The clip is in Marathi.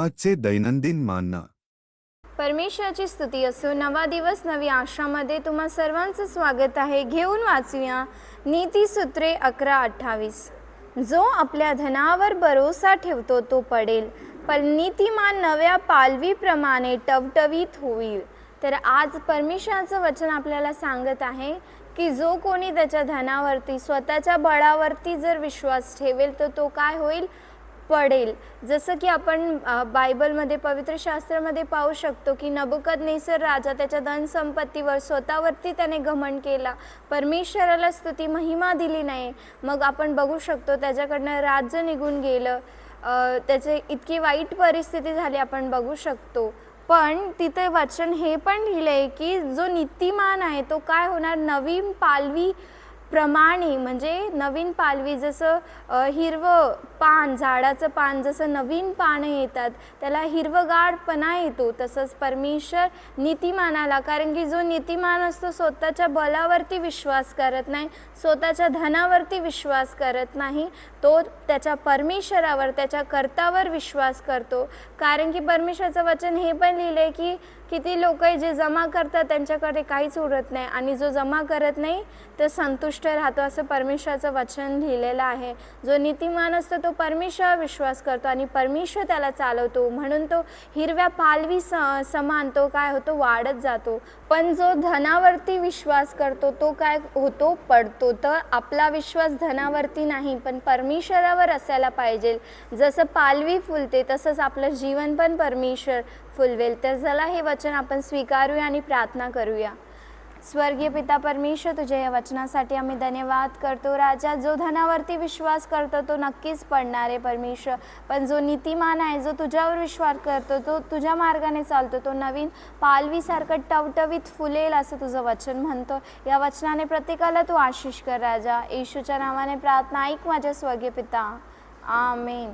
आजचे दैनंदिन मानना. परमेश्वराची स्तुती असो. नवा दिवस नवी आशामध्ये तुम्हा सर्वांचं स्वागत आहे. घेऊन वाचूया नीतिसूत्रे 11:28. जो आपल्या धनावर भरोसा ठेवतो तो पडेल, पण नीतिमान नव्या पालवीप्रमाणे टवटवीत होईल. तर आज परमेश्वराचं वचन आपल्याला सांगत आहे की जो कोणी त्याच्या धनावरती स्वतःच्या बळावरती जर विश्वास ठेवेल तर तो काय होईल, पडेल. जसं की आपण बायबलमध्ये पवित्र शास्त्रामध्ये पाहू शकतो की नबुकदनेस्सर राजा त्याच्या धनसंपत्तीवर स्वतःवरती त्याने घमंड केला, परमेश्वराला स्तुती महिमा दिली नाही. मग आपण बघू शकतो त्याच्याकडनं राज्य निघून गेलं, त्याचे इतकी वाईट परिस्थिती झाली आपण बघू शकतो. पण तिथे वचन हे पण लिहिलं आहे की जो नीतिमान आहे तो काय होणार, नवीन पालवी प्रमाणे, म्हणजे नवीन पालवी जसं हिरवं पान, झाडाचं पान जसं नवीन पानं येतात त्याला हिरवगारपणा येतो, तसंच परमेश्वर नीतिमानाला, कारण की जो नीतिमान असतो स्वतःच्या बलावरती विश्वास करत नाही, स्वतःच्या धनावरती विश्वास करत नाही, तो त्याच्या परमेश्वरावर, त्याच्या कर्त्यावर विश्वास करतो. कारण की परमेश्वराचं वचन हे पण लिहिलं आहे की किती लोक जे जमा करतात त्यांच्याकडे काहीच उरत नाही आणि जो जमा करत नाही तो संतुष्ट राहतो, असं परमेश्वराचं वचन लिहिलेलं आहे. जो नीतिमान असतो तो परमेश्वरावर विश्वास करतो आणि परमेश्वर त्याला चालवतो, म्हणून तो हिरव्या पालवी समान तो काय होतो, वाढत जातो. पण जो धनावरती विश्वास करतो तो काय होतो, पडतो. तर आपला विश्वास धनावरती नाही पण परमेश्वरावर असायला पाहिजे. जसं पालवी फुलते तसंच आपलं जीवन पण परमेश्वर फुलवेल. तर चला हे वचन आपण स्वीकारूया आणि प्रार्थना करूया. स्वर्गीय पिता परमेश्वर, तुझ्या या वचनासाठी आम्ही धन्यवाद करतो. राजा, जो धनावरती विश्वास करतो तो नक्कीच पडणार आहे परमेश्वर, पण जो नीतिमान आहे, जो तुझ्यावर विश्वास करतो, तो तुझ्या मार्गाने चालतो, तो नवीन पालवीसारखं टवटवीत फुलेल असं तुझं वचन म्हणतो. या वचनाने प्रत्येकाला तू आशीष कर राजा. येशूच्या नावाने प्रार्थना ऐक माझ्या स्वर्गीय पिता. आमेन.